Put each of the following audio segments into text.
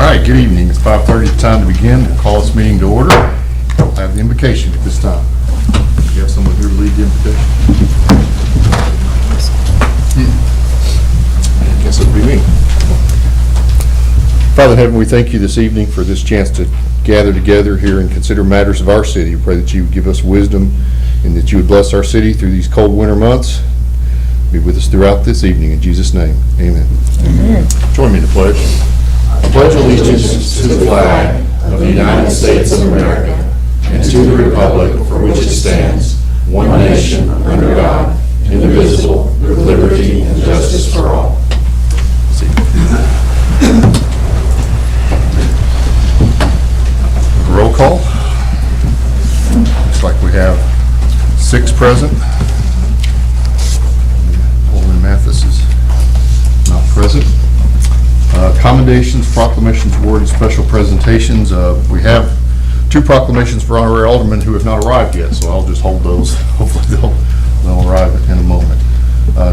right, good evening. It's 5:30, time to begin. We'll call this meeting to order. We'll have the invocation at this time. You have someone here to lead the invocation? I guess it'll be me. Father in heaven, we thank you this evening for this chance to gather together here and consider matters of our city. We pray that you would give us wisdom and that you would bless our city through these cold winter months. Be with us throughout this evening. In Jesus' name, amen. Amen. Join me in the pledge. I pledge allegiance to the flag of the United States of America and to the republic for which it stands, one nation, under God, indivisible, with liberty and justice for all. Roll call. Looks like we have 6 present. Alderman Mathis is not present. Commendations, proclamations, award, and special presentations. We have 2 proclamations for honorary aldermen who have not arrived yet, so I'll just hold those. Hopefully they'll arrive in a moment.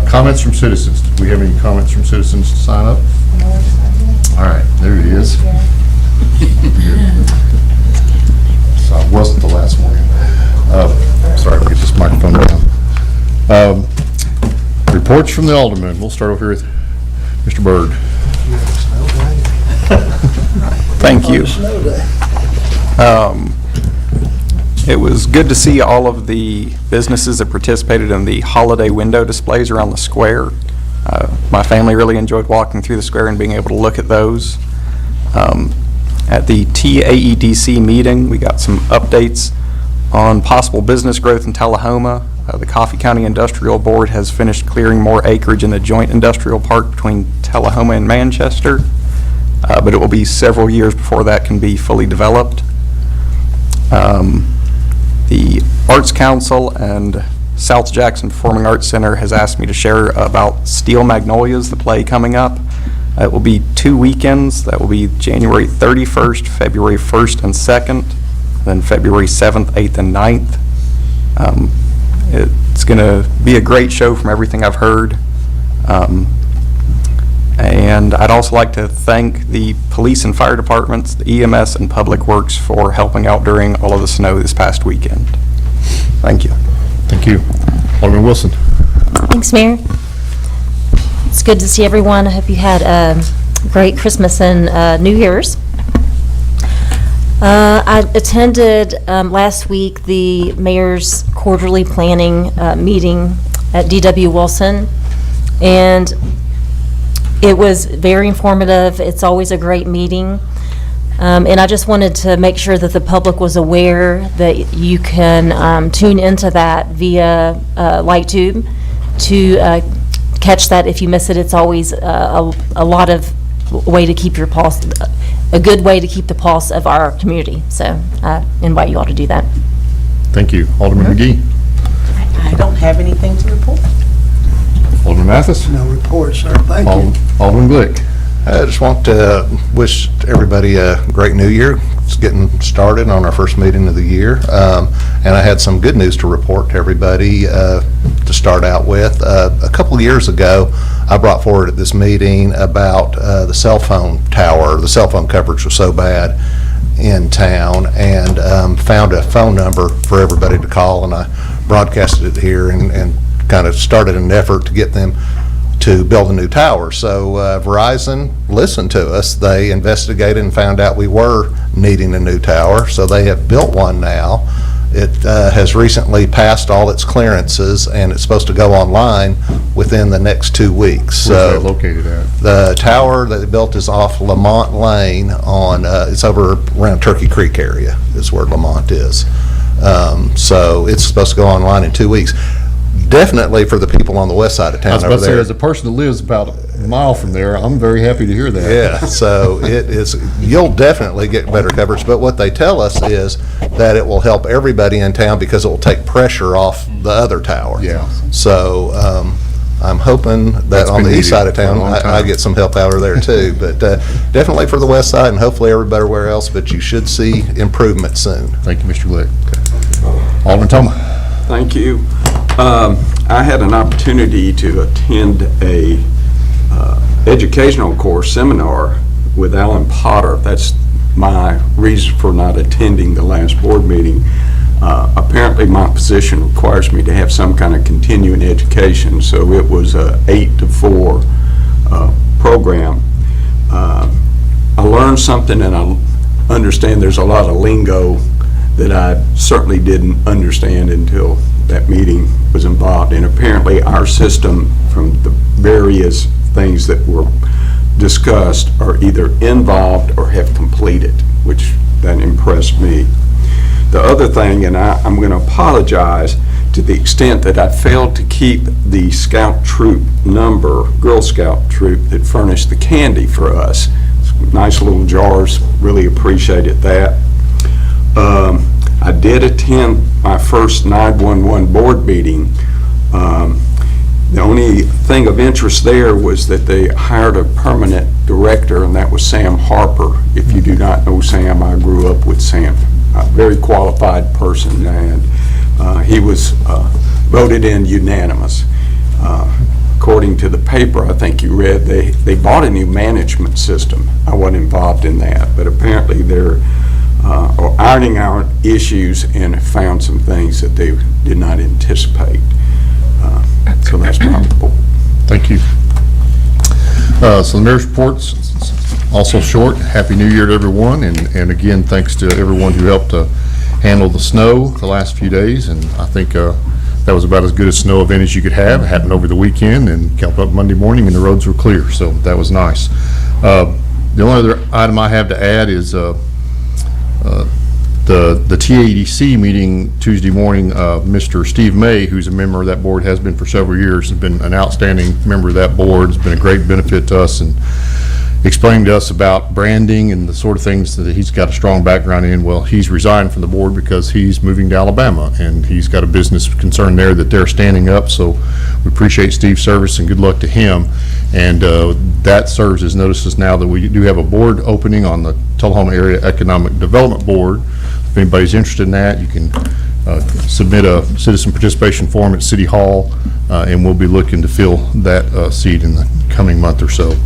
Comments from citizens. Did we have any comments from citizens to sign up? All right, there it is. So I wasn't the last one. Sorry, I'll get this microphone down. Reports from the aldermen. We'll start over here with Mr. Byrd. Thank you. It was good to see all of the businesses that participated in the holiday window displays around the square. My family really enjoyed walking through the square and being able to look at those. At the TAEDC meeting, we got some updates on possible business growth in Tullahoma. The Coffee County Industrial Board has finished clearing more acreage in the joint industrial park between Tullahoma and Manchester, but it will be several years before that can be fully developed. The Arts Council and South Jackson Performing Arts Center has asked me to share about Steel Magnolias, the play coming up. It will be 2 weekends. That will be January 31st, February 1st and 2nd, then February 7th, 8th, and 9th. It's going to be a great show from everything I've heard. And I'd also like to thank the police and fire departments, the EMS and Public Works for helping out during all of the snow this past weekend. Thank you. Thank you. Alderman Wilson. Thanks, Mayor. It's good to see everyone. I hope you had a great Christmas and New Year's. I attended last week the mayor's quarterly planning meeting at D.W. Wilson, and it was very informative. It's always a great meeting, and I just wanted to make sure that the public was aware that you can tune into that via LightTube to catch that if you miss it. It's always a lot of way to keep your pulse, a good way to keep the pulse of our community. So I invite you all to do that. Thank you. Alderman McGee. I don't have anything to report. Alderman Mathis. No report, sir. Thank you. Alderman Glick. I just want to wish everybody a great new year. It's getting started on our first meeting of the year. And I had some good news to report to everybody to start out with. A couple of years ago, I brought forward at this meeting about the cell phone tower. The cell phone coverage was so bad in town, and found a phone number for everybody to call, and I broadcasted it here and kind of started an effort to get them to build a new tower. So Verizon listened to us. They investigated and found out we were needing a new tower, so they have built one now. It has recently passed all its clearances, and it's supposed to go online within the next 2 weeks. Where's that located at? The tower that they built is off Lamont Lane on, it's over around Turkey Creek area is where Lamont is. So it's supposed to go online in 2 weeks. Definitely for the people on the west side of town. I was about to say, as a person that lives about a mile from there, I'm very happy to hear that. Yeah, so it is, you'll definitely get better coverage, but what they tell us is that it will help everybody in town because it will take pressure off the other tower. Yeah. So I'm hoping that on the east side of town, I get some help out of there too, but definitely for the west side and hopefully everybody else, but you should see improvement soon. Thank you, Mr. Glick. Okay. Alderman Thoma. Thank you. I had an opportunity to attend a educational course seminar with Alan Potter. That's my reason for not attending the last board meeting. Apparently my position requires me to have some kind of continuing education, so it was a 8 to 4 program. I learned something, and I understand there's a lot of lingo that I certainly didn't understand until that meeting was involved. And apparently our system, from the various things that were discussed, are either involved or have completed, which that impressed me. The other thing, and I'm going to apologize to the extent that I failed to keep the Scout troop number, Girl Scout troop that furnished the candy for us. Nice little jars, really appreciated that. I did attend my first 911 board meeting. The only thing of interest there was that they hired a permanent director, and that was Sam Harper. If you do not know Sam, I grew up with Sam. A very qualified person, and he was voted in unanimous. According to the paper, I think you read, they bought a new management system. I wasn't involved in that, but apparently they're ironing out issues and found some things that they did not anticipate. So that's my report. Thank you. So the mayor's report's also short. Happy New Year to everyone, and again, thanks to everyone who helped handle the snow the last few days, and I think that was about as good a snow event as you could have. It happened over the weekend and kept up Monday morning, and the roads were clear, so that was nice. The only other item I have to add is the TADC meeting Tuesday morning. Mr. Steve May, who's a member of that board, has been for several years, has been an outstanding member of that board, has been a great benefit to us, and explaining to us about branding and the sort of things that he's got a strong background in. Well, he's resigned from the board because he's moving to Alabama, and he's got a business concern there that they're standing up, so we appreciate Steve's service and good luck to him. And that serves as notices now that we do have a board opening on the Tullahoma Area Economic Development Board. If anybody's interested in that, you can submit a citizen participation form at City Hall, and we'll be looking to fill that seat in the coming month or so.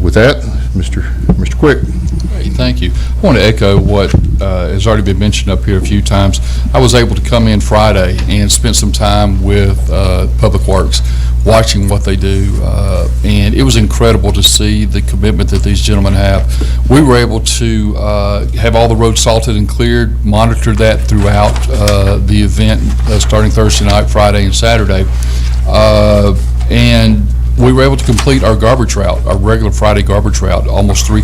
With that, Mr. Quick. Hey, thank you. I want to echo what has already been mentioned up here a few times. I was able to come in Friday and spend some time with Public Works, watching what they do, and it was incredible to see the commitment that these gentlemen have. We were able to have all the roads salted and cleared, monitor that throughout the event starting Thursday night, Friday, and Saturday, and we were able to complete our garbage route, our regular Friday garbage route. Almost over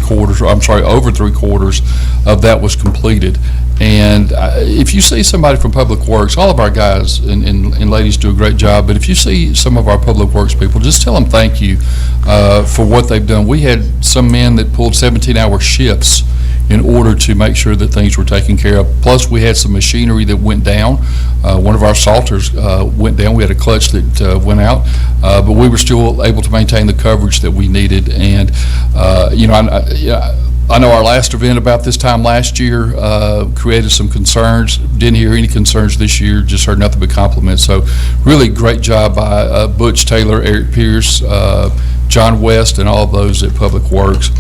3/4 of that was completed. And if you see somebody from Public Works, all of our guys and ladies do a great job, but if you see some of our Public Works people, just tell them thank you for what they've done. We had some men that pulled 17-hour shifts in order to make sure that things were taken care of. Plus, we had some machinery that went down. One of our salters went down. We had a clutch that went out, but we were still able to maintain the coverage that we needed. And, you know, I know our last event about this time last year created some concerns. Didn't hear any concerns this year, just heard nothing but compliments. So really great job by Butch Taylor, Eric Pierce, John West, and all of those at Public Works.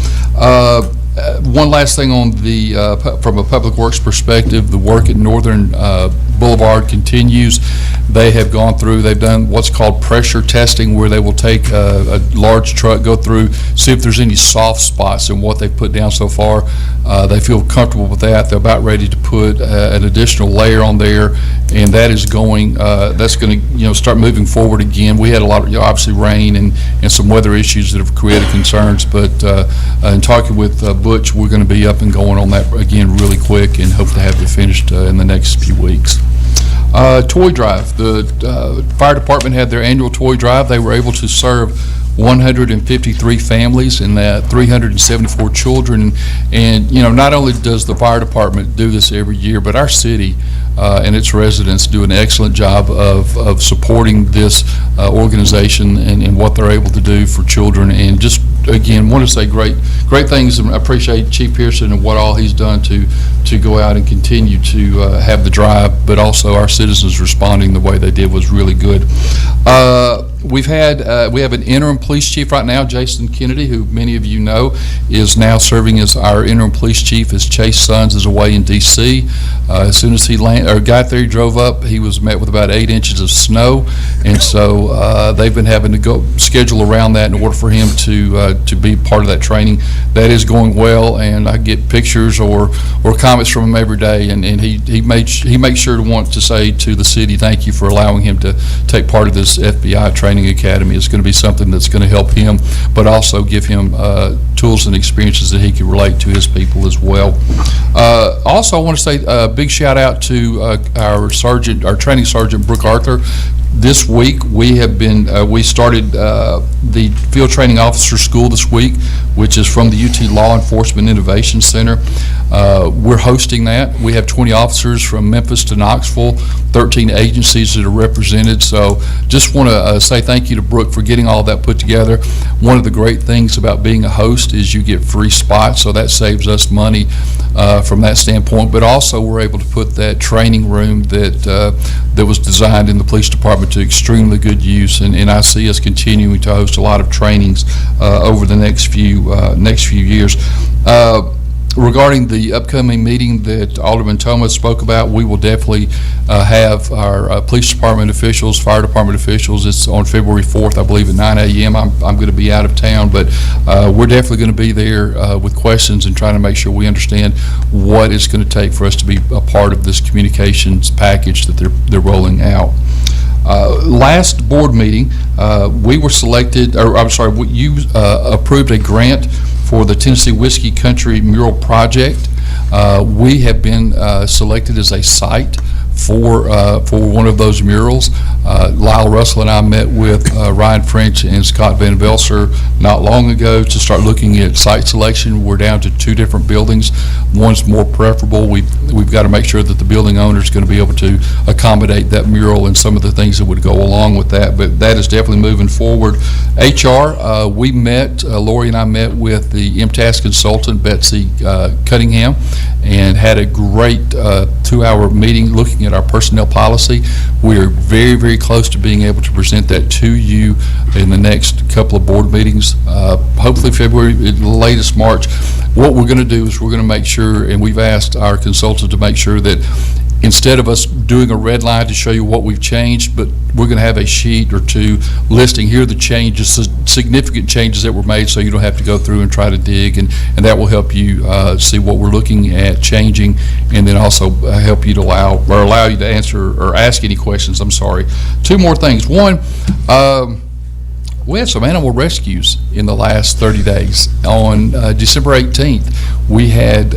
One last thing on the from a Public Works perspective, the work at Northern Boulevard continues. They have gone through, they've done what's called pressure testing, where they will take a large truck, go through, see if there's any soft spots in what they've put down so far. They feel comfortable with that. They're about ready to put an additional layer on there, and that is going, that's going to, start moving forward again. We had a lot of, obviously rain and some weather issues that have created concerns, but in talking with Butch, we're going to be up and going on that again really quick and hope to have it finished in the next few weeks. Toy drive. The fire department had their annual toy drive. They were able to serve 153 families and 374 children. And, not only does the fire department do this every year, but our city and its residents do an excellent job of supporting this organization and what they're able to do for children. And just, again, want to say great things, and I appreciate Chief Pearson and what all he's done to go out and continue to have the drive, but also our citizens responding the way they did was really good. we have an interim police chief right now, Jason Kennedy, who many of you know, is now serving as our interim police chief as Chase Sons is away in D.C. As soon as he got there, he drove up, he was met with about 8 inches of snow, and so they've been having to go schedule around that in order for him to be part of that training. That is going well, and I get pictures or comments from him every day, and he makes sure to want to say to the city, thank you for allowing him to take part of this FBI training academy. It's going to be something that's going to help him, but also give him tools and experiences that he can relate to his people as well. Also, I want to say a big shout out to our training sergeant, Brooke Arthur. This week, we started the Field Training Officer School this week, which is from the UT Law Enforcement Innovation Center. We're hosting that. We have 20 officers from Memphis to Knoxville, 13 agencies that are represented. So just want to say thank you to Brooke for getting all of that put together. One of the great things about being a host is you get free spots, so that saves us money from that standpoint. But also, we're able to put that training room that was designed in the police department to extremely good use, and I see us continuing to host a lot of trainings over the next few years. Regarding the upcoming meeting that Alderman Thomas spoke about, we will definitely have our police department officials, fire department officials. It's on February 4th, I believe, at 9 a.m. I'm going to be out of town, but we're definitely going to be there with questions and trying to make sure we understand what it's going to take for us to be a part of this communications package that they're rolling out. Last board meeting, we were selected, or I'm sorry, you approved a grant for the Tennessee Whiskey Country Mural Project. We have been selected as a site for one of those murals. Lyle Russell and I met with Ryan French and Scott Van Velser not long ago to start looking at site selection. We're down to 2 different buildings. One's more preferable. We've got to make sure that the building owner is going to be able to accommodate that mural and some of the things that would go along with that, but that is definitely moving forward. HR, we met, Lori and I met with the MTAS consultant, Betsy Cunningham, and had a great 2-hour meeting looking at our personnel policy. We are very, very close to being able to present that to you in the next couple of board meetings, hopefully February, latest March. What we're going to do is we're going to make sure, and we've asked our consultant to make sure that instead of us doing a red line to show you what we've changed, but we're going to have a sheet or 2 listing here are the changes, significant changes that were made, so you don't have to go through and try to dig, and that will help you see what we're looking at changing, and then also help you to allow you to answer or ask any questions. I'm sorry. 2 more things. One, we had some animal rescues in the last 30 days. On December 18th, we had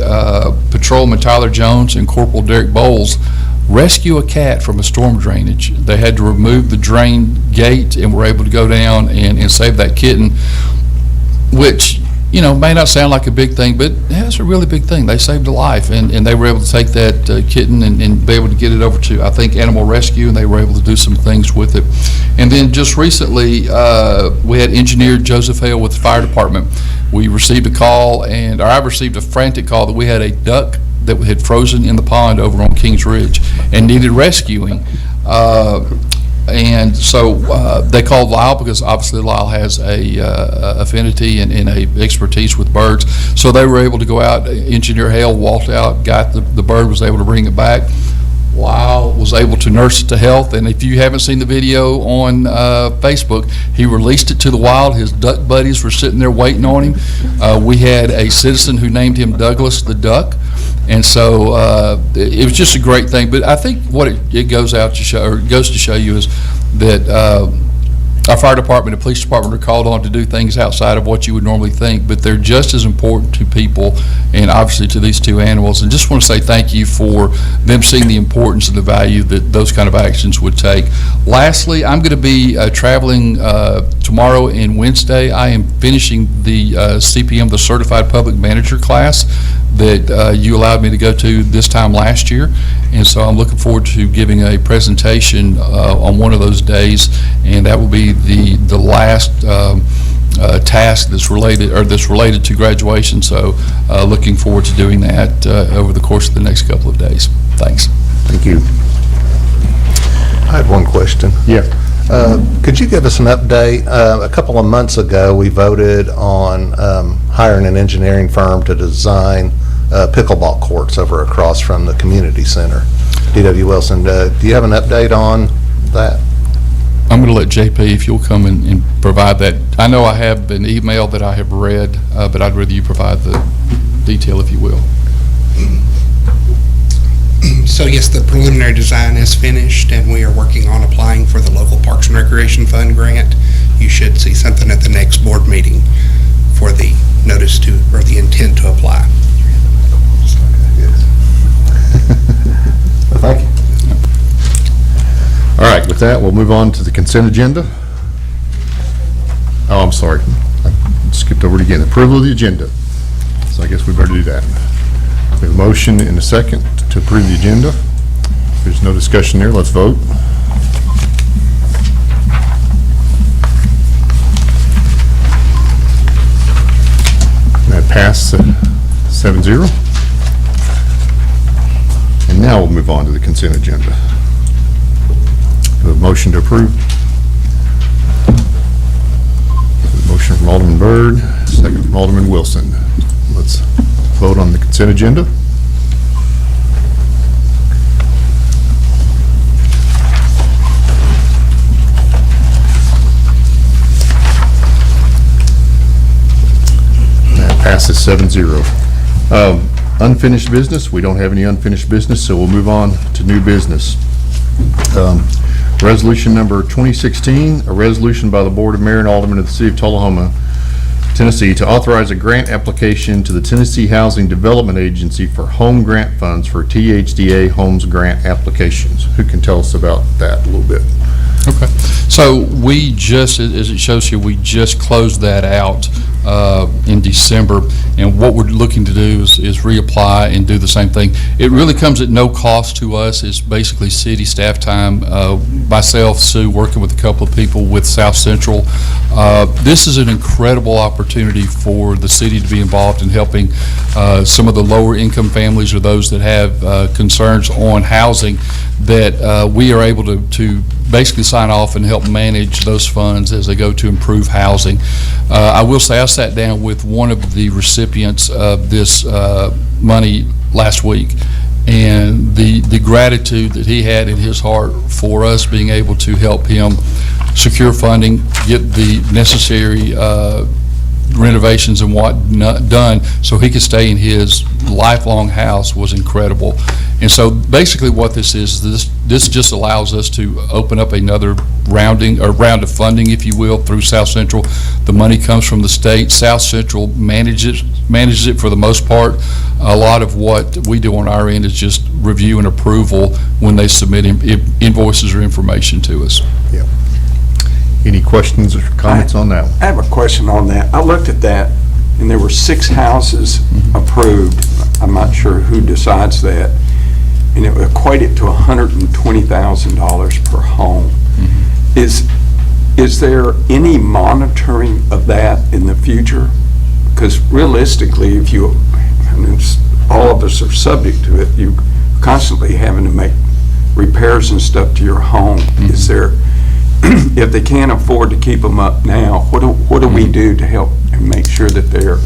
Patrolman Tyler Jones and Corporal Derek Bowles rescue a cat from a storm drainage. They had to remove the drain gate and were able to go down and save that kitten, which, you know, may not sound like a big thing, but it's a really big thing. They saved a life, and they were able to take that kitten and be able to get it over to, I think, Animal Rescue, and they were able to do some things with it. And then just recently, we had Engineer Joseph Hale with the fire department. We received a call, or I received a frantic call that we had a duck that had frozen in the pond over on Kings Ridge and needed rescuing. And so they called Lyle, because obviously Lyle has a affinity and a expertise with birds. So they were able to go out. Engineer Hale walked out, got the bird, was able to bring it back. Lyle was able to nurse it to health, and if you haven't seen the video on Facebook, he released it to the wild. His duck buddies were sitting there waiting on him. We had a citizen who named him Douglas the Duck, and so it was just a great thing. But I think what it goes to show you is that our fire department and police department are called on to do things outside of what you would normally think, but they're just as important to people and obviously to these 2 animals. And just want to say thank you for them seeing the importance and the value that those kind of actions would take. Lastly, I'm going to be traveling tomorrow and Wednesday. I am finishing the CPM, the Certified Public Manager class that you allowed me to go to this time last year. And so I'm looking forward to giving a presentation on one of those days, and that will be the last task that's related to graduation. So looking forward to doing that over the course of the next couple of days. Thanks. Thank you. I had one question. Yeah. Could you give us an update? A couple of months ago, we voted on hiring an engineering firm to design pickleball courts over across from the community center. D.W. Wilson, do you have an update on that? I'm going to let JP, if you'll come and provide that. I know I have an email that I have read, but I'd rather you provide the detail, if you will. So yes, the preliminary design is finished, and we are working on applying for the local Parks and Recreation Fund grant. You should see something at the next board meeting for the notice to, or the intent to apply. Thank you. All right, with that, we'll move on to the consent agenda. Oh, I'm sorry. I skipped over it again. Approval of the agenda. So I guess we better do that. We have a motion and a second to approve the agenda. If there's no discussion there, let's vote. That passed 7-0. And now we'll move on to the consent agenda. A motion to approve. Motion from Alderman Byrd, second from Alderman Wilson. Let's vote on the consent agenda. That passes 7-0. Unfinished business, we don't have any unfinished business, so we'll move on to new business. Resolution number 2016, a resolution by the Board of Mayor and Aldermen of the City of Tullahoma, Tennessee, to authorize a grant application to the Tennessee Housing Development Agency for home grant funds for THDA homes grant applications. Who can tell us about that a little bit? Okay. So we just, as it shows here, we just closed that out in December, and what we're looking to do is reapply and do the same thing. It really comes at no cost to us. It's basically city staff time. Myself, Sue, working with a couple of people with South Central. This is an incredible opportunity for the city to be involved in helping some of the lower income families or those that have concerns on housing, that we are able to basically sign off and help manage those funds as they go to improve housing. I will say I sat down with one of the recipients of this money last week, and the gratitude that he had in his heart for us being able to help him secure funding, get the necessary renovations and whatnot done so he could stay in his lifelong house was incredible. And so basically what this is, this just allows us to open up another round of funding, if you will, through South Central. The money comes from the state. South Central manages it for the most part. A lot of what we do on our end is just review and approval when they submit invoices or information to us. Yeah. Any questions or comments on that? I have a question on that. I looked at that, and there were 6 houses approved. I'm not sure who decides that. And it equated to $120,000 per home. Is there any monitoring of that in the future? Because realistically, if you, and all of us are subject to it, you constantly having to make repairs and stuff to your home. Is there, if they can't afford to keep them up now, what do we do to help and make sure that they're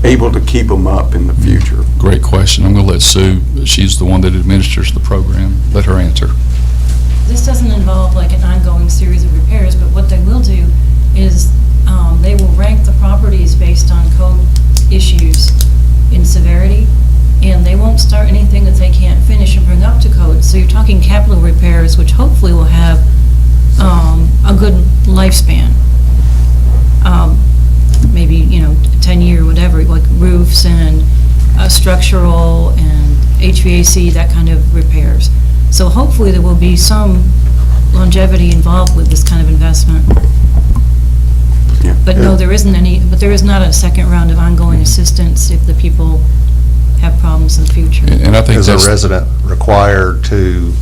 able to keep them up in the future? Great question. I'm going to let Sue, she's the one that administers the program, let her answer. This doesn't involve like an ongoing series of repairs, but what they will do is they will rank the properties based on code issues in severity, and they won't start anything that they can't finish and bring up to code. So you're talking capital repairs, which hopefully will have a good lifespan. Maybe, 10-year, whatever, like roofs and structural and HVAC, that kind of repairs. So hopefully there will be some longevity involved with this kind of investment. Yeah. But no, there isn't any, but there is not a second round of ongoing assistance if the people have problems in the future. And I think Is a that's, resident required to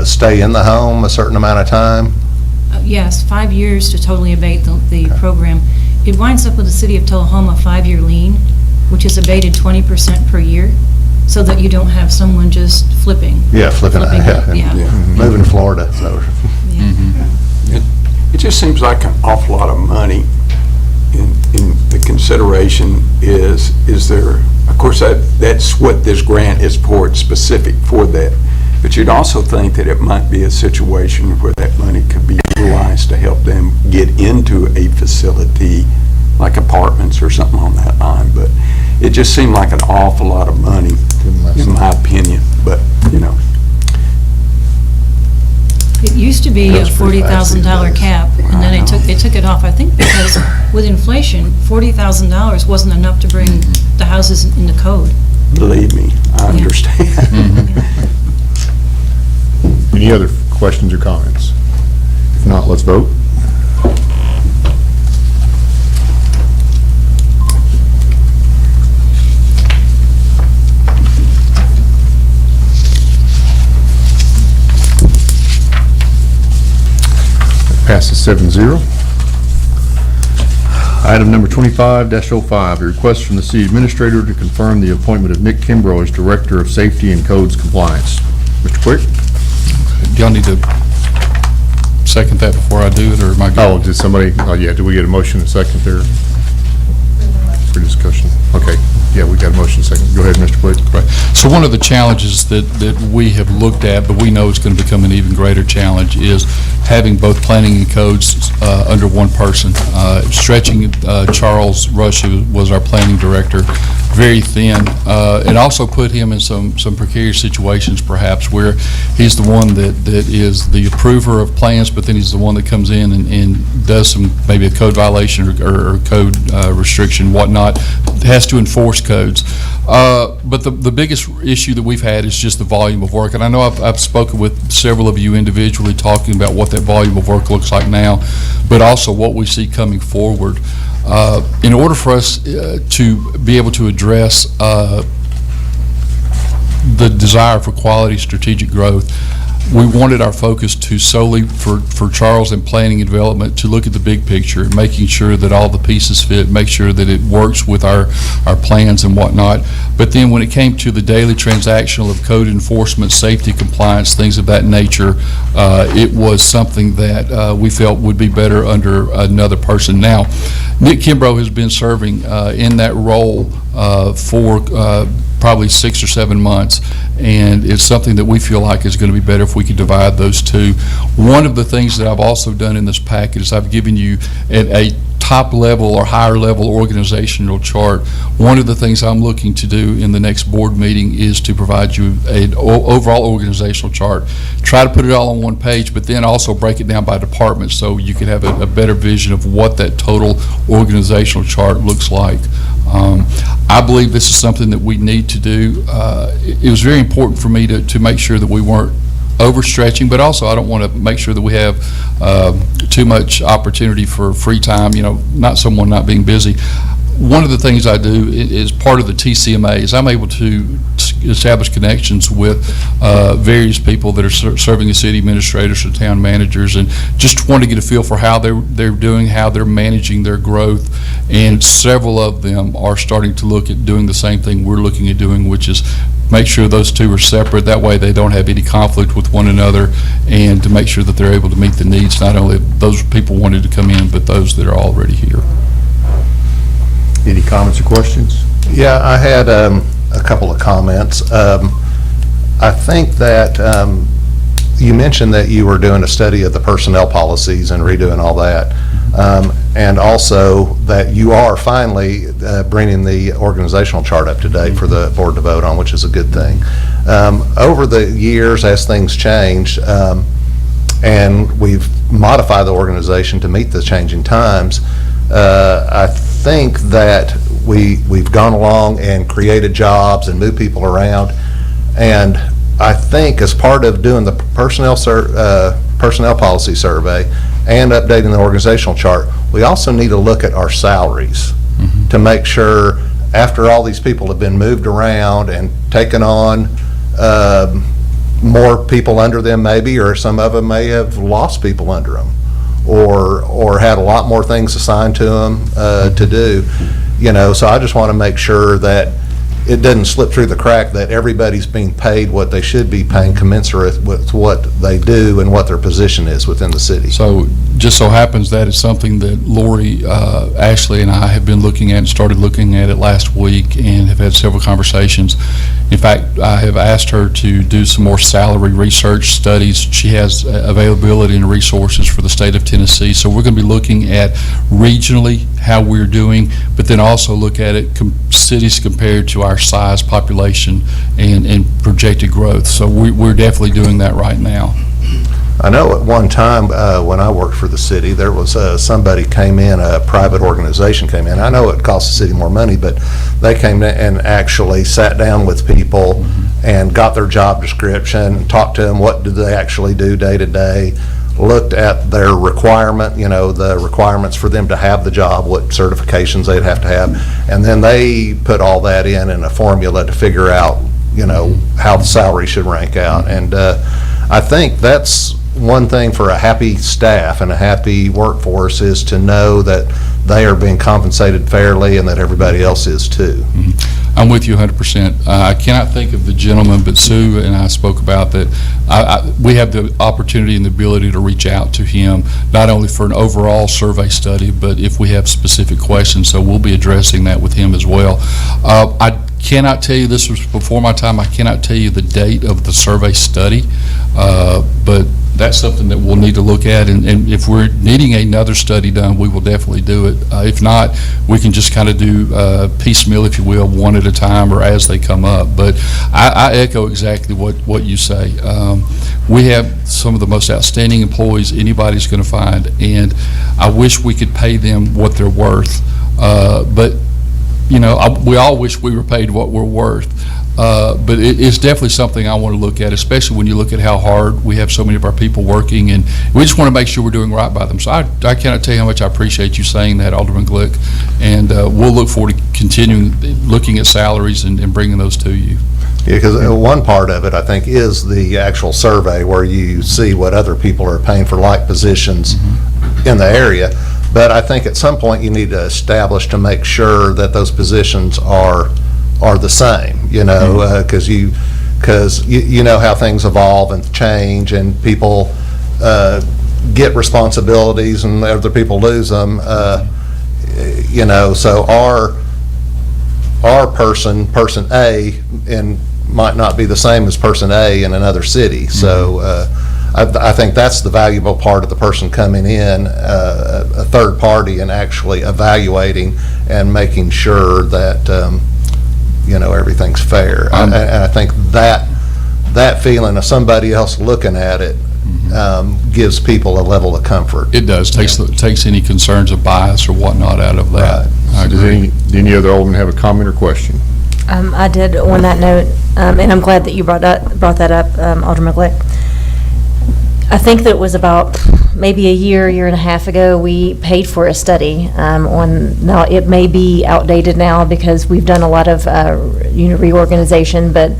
stay in the home a certain amount of time? Yes, 5 years to totally abate the program. It winds up with the city of Tullahoma 5-year lien, which is abated 20% per year, so that you don't have someone just flipping. Yeah, flipping it, Flipping it, yeah. yeah. Moving to Florida, so. Yeah. It just seems like an awful lot of money. In the consideration is there, of course, that's what this grant is for, it's specific for that. But you'd also think that it might be a situation where that money could be utilized to help them get into a facility like apartments or something on that line. But it just seemed like an awful lot of money, in my opinion, but, you know. It used to be a Goes pretty fast these $40,000 days. cap, and then they took it off, I think, because with inflation, $40,000 wasn't enough to bring the houses in the code. Believe me, I understand. Any other questions or comments? If not, let's vote. Passes 7-0. Item number 25-05, a request from the city administrator to confirm the appointment of Nick Kimbrough as Director of Safety and Codes Compliance. Mr. Quick? Do y'all need to second that before I do it, or am I good? Oh, did somebody, did we get a motion and a second there? For discussion. Okay, yeah, we got a motion and a second. Go ahead, Mr. Quick. Right. So one of the challenges that we have looked at, but we know it's going to become an even greater challenge, is having both planning and codes under one person. Stretching Charles Rush, who was our planning director, very thin, and also put him in some precarious situations perhaps where he's the one that is the approver of plans, but then he's the one that comes in and does some, maybe a code violation or code restriction, whatnot, has to enforce codes. But the biggest issue that we've had is just the volume of work. And I know I've spoken with several of you individually talking about what that volume of work looks like now, but also what we see coming forward. In order for us to be able to address the desire for quality strategic growth, we wanted our focus to solely for Charles and planning and development to look at the big picture, making sure that all the pieces fit, make sure that it works with our plans and whatnot. But then when it came to the daily transactional of code enforcement, safety, compliance, things of that nature, it was something that we felt would be better under another person. Now, Nick Kimbrough has been serving in that role for probably 6 or 7 months, and it's something that we feel like is going to be better if we could divide those two. One of the things that I've also done in this package is I've given you a top level or higher level organizational chart. One of the things I'm looking to do in the next board meeting is to provide you an overall organizational chart. Try to put it all on one page, but then also break it down by department so you can have a better vision of what that total organizational chart looks like. I believe this is something that we need to do. It was very important for me to make sure that we weren't overstretching, but also I don't want to make sure that we have too much opportunity for free time, not someone not being busy. One of the things I do is part of the TCMA is I'm able to establish connections with various people that are serving as city administrators or town managers, and just want to get a feel for how they're doing, how they're managing their growth, and several of them are starting to look at doing the same thing we're looking at doing, which is make sure those two are separate. That way they don't have any conflict with one another, and to make sure that they're able to meet the needs, not only of those people wanting to come in, but those that are already here. Any comments or questions? Yeah, I had a couple of comments. I think that you mentioned that you were doing a study of the personnel policies and redoing all that, and also that you are finally bringing the organizational chart up to date for the board to vote on, which is a good thing. Over the years, as things change, and we've modified the organization to meet the changing times, I think that we've gone along and created jobs and moved people around, and I think as part of doing the personnel policy survey and updating the organizational chart, we also need to look at our salaries to make sure, after all these people have been moved around and taken on more people under them maybe, or some of them may have lost people under them, or had a lot more things assigned to them to do, so I just want to make sure that it doesn't slip through the crack that everybody's being paid what they should be paying commensurate with what they do and what their position is within the city. So just so happens that it's something that Lori, Ashley, and I have been looking at and started looking at it last week and have had several conversations. In fact, I have asked her to do some more salary research studies. She has availability and resources for the state of Tennessee. So we're going to be looking at regionally how we're doing, but then also look at it cities compared to our size, population, and projected growth. So we're definitely doing that right now. I know at one time when I worked for the city, there was somebody came in, a private organization came in. I know it costs the city more money, but they came in and actually sat down with people and got their job description, talked to them, what do they actually do day to day, looked at their requirement, the requirements for them to have the job, what certifications they'd have to have, and then they put all that in a formula to figure out, how the salary should rank out. And I think that's one thing for a happy staff and a happy workforce, is to know that they are being compensated fairly and that everybody else is too. I'm with you 100%. I cannot think of the gentleman, but Sue and I spoke about that. We have the opportunity and the ability to reach out to him, not only for an overall survey study, but if we have specific questions, so we'll be addressing that with him as well. I cannot tell you, this was before my time, I cannot tell you the date of the survey study, but that's something that we'll need to look at, and if we're needing another study done, we will definitely do it. If not, we can just kind of do piecemeal, if you will, one at a time or as they come up. But I echo exactly what you say. We have some of the most outstanding employees anybody's going to find, and I wish we could pay them what they're worth. But we all wish we were paid what we're worth. But it's definitely something I want to look at, especially when you look at how hard we have so many of our people working, and we just want to make sure we're doing right by them. So I cannot tell you how much I appreciate you saying that, Alderman Glick, and we'll look forward to continuing looking at salaries and bringing those to you. Yeah, because one part of it, I think, is the actual survey where you see what other people are paying for like positions in the area. But I think at some point you need to establish to make sure that those positions are the same, because you know how things evolve and change, and people get responsibilities and other people lose them, so our person A might not be the same as person A in another city. So I think that's the valuable part of the person coming in, a third party, and actually evaluating and making sure that everything's fair. And I think that feeling of somebody else looking at it gives people a level of comfort. It does. Takes any concerns of bias or whatnot out of that. Right. Does any other alderman have a comment or question? I did on that note, and I'm glad that you brought that up, Alderman Glick. I think that it was about maybe a year and a half ago, we paid for a study now it may be outdated now because we've done a lot of reorganization, but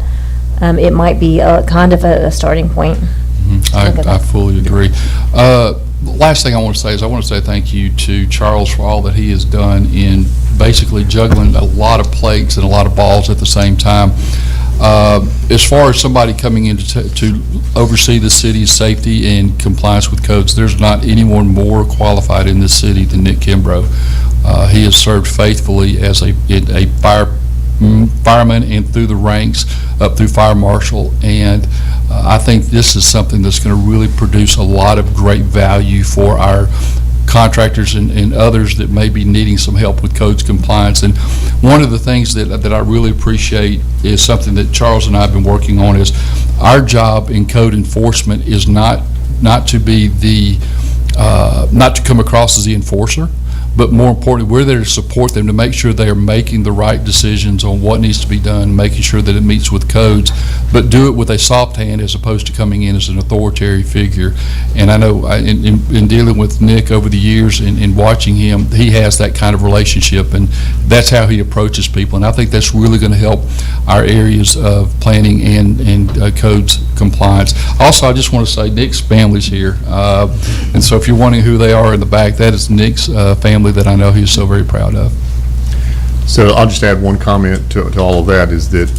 it might be kind of a starting point. I fully agree. Last thing I want to say is I want to say thank you to Charles for all that he has done in basically juggling a lot of plates and a lot of balls at the same time. As far as somebody coming in to oversee the city's safety and compliance with codes, there's not anyone more qualified in this city than Nick Kimbrough. He has served faithfully as a fireman and through the ranks up through fire marshal, and I think this is something that's going to really produce a lot of great value for our contractors and others that may be needing some help with codes compliance. And one of the things that I really appreciate is something that Charles and I have been working on, is our job in code enforcement is not to be not to come across as the enforcer, but more importantly, we're there to support them, to make sure they are making the right decisions on what needs to be done, making sure that it meets with codes, but do it with a soft hand as opposed to coming in as an authoritarian figure. And I know in dealing with Nick over the years and watching him, he has that kind of relationship, and that's how he approaches people. And I think that's really going to help our areas of planning and codes compliance. Also, I just want to say Nick's family's here. And so if you're wondering who they are in the back, that is Nick's family that I know he's so very proud of. So I'll just add one comment to all of that, is that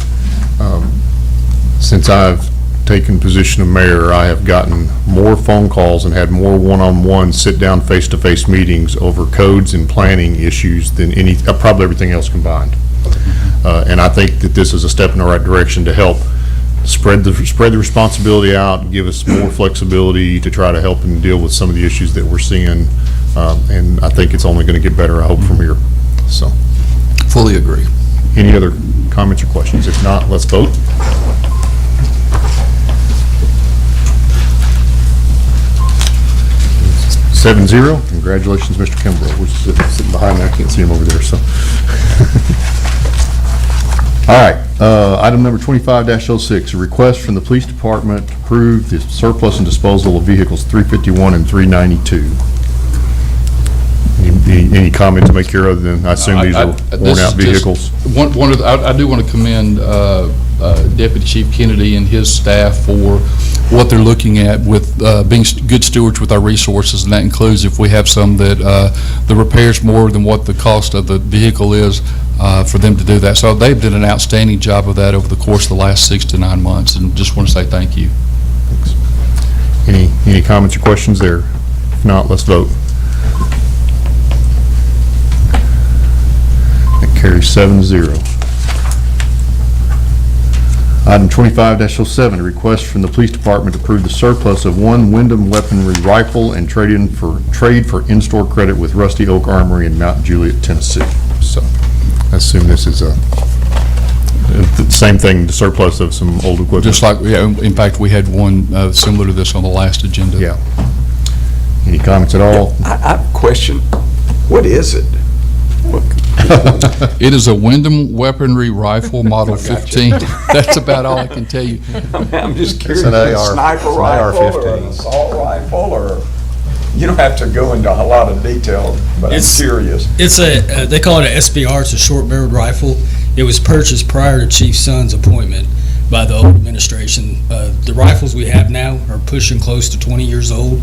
since I've taken position of mayor, I have gotten more phone calls and had more one-on-one, sit-down, face-to-face meetings over codes and planning issues than probably everything else combined. And I think that this is a step in the right direction to help spread the responsibility out and give us more flexibility to try to help and deal with some of the issues that we're seeing. And I think it's only going to get better, I hope, from here. So, Fully agree. any other comments or questions? If not, let's vote. Seven zero. Congratulations, Mr. Kimbrough. We're sitting behind there. I can't see him over there, so. All right, item number 25-06, a request from the police department to approve the surplus and disposal of vehicles 351 and 392. Any comment to make here other than, I assume these are worn-out vehicles? I do want to commend Deputy Chief Kennedy and his staff for what they're looking at with being good stewards with our resources, and that includes if we have some that the repairs more than what the cost of the vehicle is, for them to do that. So they've done an outstanding job of that over the course of the last 6 to 9 months, and just want to say thank you. Thanks. Any comments or questions there? If not, let's vote. That carries 7-0. Item 25-07, a request from the police department to approve the surplus of one Wyndham weaponry rifle and trade for in-store credit with Rusty Oak Armory in Mount Juliet, Tennessee. So I assume this is the same thing, the surplus of some old equipment. Just like, yeah, in fact, we had one similar to this on the last agenda. Yeah. Any comments at all? I have a question. What is it? It is a Wyndham weaponry rifle, model 15. That's about all I can tell you. I'm just curious. an A AR, sniper it's an rifle or AR-15. an assault rifle, or, you don't have to go into a lot of detail, but I'm curious. It's they call it an SBR, it's a short-barreled rifle. It was purchased prior to Chief Son's appointment by the old administration. The rifles we have now are pushing close to 20 years old,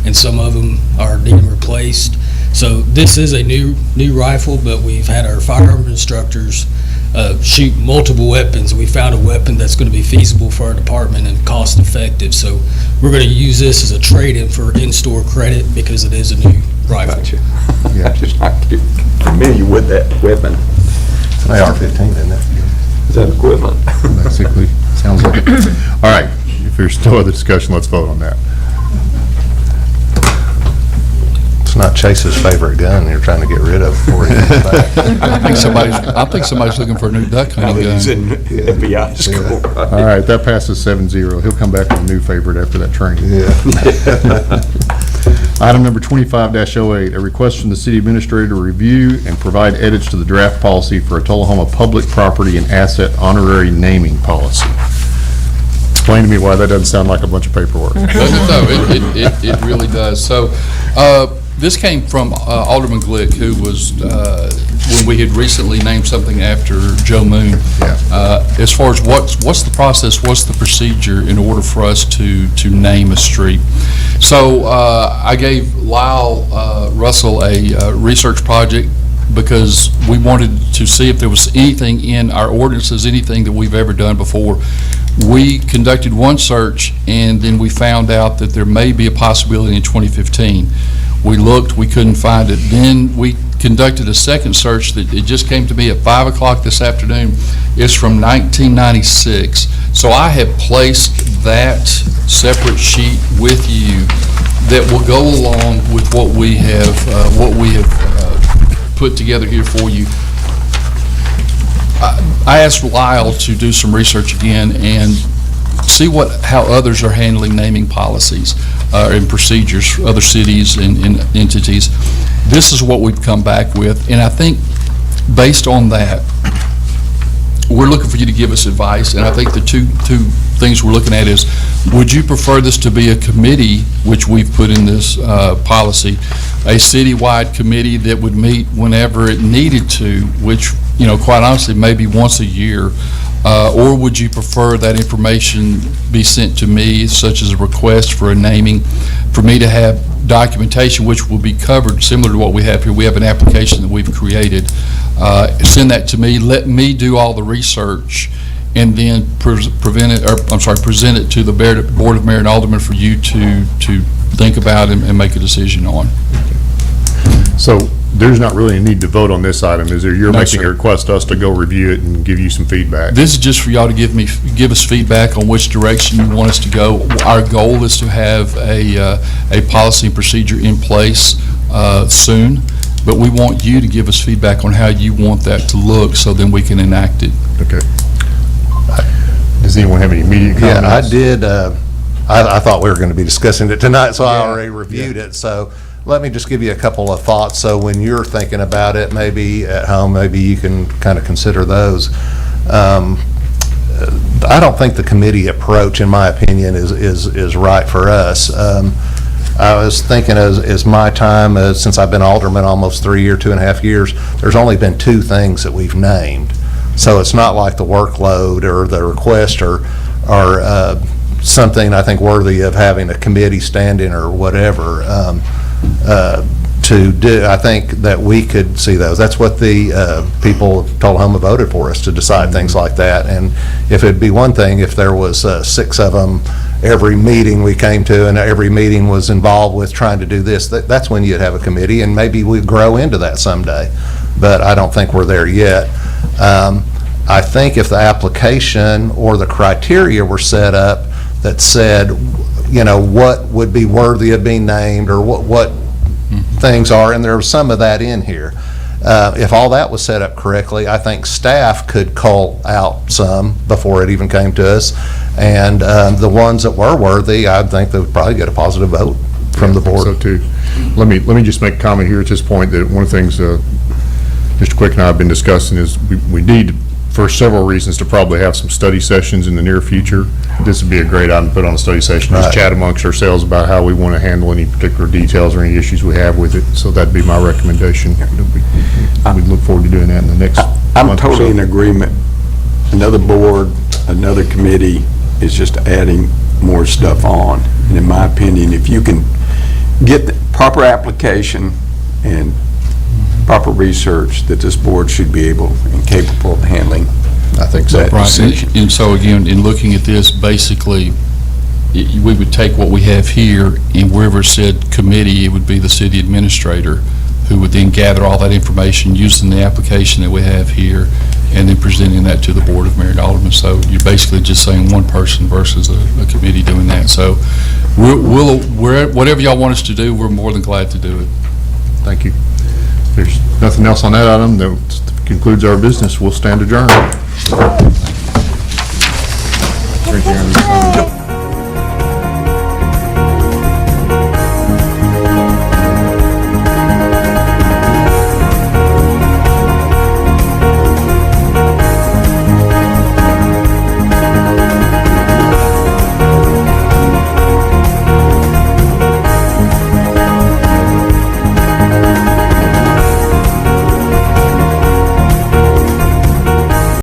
and some of them are being replaced. So this is a new rifle, but we've had our firearm instructors shoot multiple weapons. We found a weapon that's going to be feasible for our department and cost effective. So we're going to use this as a trade-in for in-store credit because it is a new rifle. Gotcha. I'm just not familiar with that weapon. It's an AR-15, isn't it? Is that equivalent? Basically, sounds like it. All right, if there's no other discussion, let's vote on that. It's not Chase's favorite gun you're trying to get rid of before he gets back. I think somebody's looking for a new duck hunting gun. He's in FBI school. All right, that passes 7-0. He'll come back with a new favorite after that training. Yeah. Item number 25-08, a request from the city administrator to review and provide edits to the draft policy for a Tullahoma public property and asset honorary naming policy. Explain to me why that doesn't sound like a bunch of paperwork. Doesn't it though? It really does. So, this came from Alderman Glick, who was, when we had recently named something after Joe Moon. Yeah. As far as what's the process, what's the procedure in order for us to name a street? So I gave Lyle Russell a research project because we wanted to see if there was anything in our ordinances, anything that we've ever done before. We conducted one search, and then we found out that there may be a possibility in 2015. We looked, we couldn't find it. Then we conducted a second search that it just came to me at 5 o'clock this afternoon. It's from 1996. So I have placed that separate sheet with you that will go along with what we have put together here for you. I asked Lyle to do some research again and see how others are handling naming policies and procedures, other cities and entities. This is what we've come back with, and I think based on that, we're looking for you to give us advice, and I think the two things we're looking at is, would you prefer this to be a committee, which we've put in this policy, a citywide committee that would meet whenever it needed to, which, you know, quite honestly, maybe once a year, or would you prefer that information be sent to me, such as a request for a naming, for me to have documentation, which will be covered similar to what we have here. We have an application that we've created. Send that to me. Let me do all the research, and then present it to the Board of Mayor and Aldermen for you to think about and make a decision on. So there's not really a need to vote on this item, is there? You're No, making a sir. request to us to go review it and give you some feedback. This is just for y'all to give us feedback on which direction you want us to go. Our goal is to have a policy and procedure in place soon, but we want you to give us feedback on how you want that to look, so then we can enact it. Okay. Does anyone have any immediate comments? Yeah, I did, I thought we were going to be discussing it tonight, so I already reviewed it. So let me just give you a couple of thoughts. So when you're thinking about it, maybe at home, maybe you can kind of consider those. I don't think the committee approach, in my opinion, is right for us. I was thinking as my time, since I've been alderman almost 2.5 years, there's only been 2 things that we've named. So it's not like the workload or the request are something I think worthy of having a committee stand-in or whatever to do. I think that we could see those. That's what the people of Tullahoma voted for us to decide things like that. And if it'd be one thing if there was 6 of them every meeting we came to, and every meeting was involved with trying to do this, that's when you'd have a committee, and maybe we'd grow into that someday. But I don't think we're there yet. I think if the application or the criteria were set up that said, you know, what would be worthy of being named, or what things are, and there was some of that in here. If all that was set up correctly, I think staff could cull out some before it even came to us, and the ones that were worthy, I think they would probably get a positive vote from the board. So too. Let me just make a comment here at this point that one of the things Mr. Quick and I have been discussing is we need, for several reasons, to probably have some study sessions in the near future. This would be a great item to put on a study session, just Right. chat amongst ourselves about how we want to handle any particular details or any issues we have with it. So that'd be my recommendation. We'd look forward to doing that in the next I'm month or so. totally in agreement. Another board, another committee is just adding more stuff on. And in my opinion, if you can get the proper application and proper research, that this board should be able and capable of handling. I think so. That Right, decision. and so again, in looking at this, basically, we would take what we have here, and wherever it said committee, it would be the city administrator, who would then gather all that information using the application that we have here, and then presenting that to the Board of Mayor and Aldermen. So you're basically just saying one person versus a committee doing that. So whatever y'all want us to do, we're more than glad to do it. Thank you. If there's nothing else on that item, that concludes our business. We'll stand adjourned.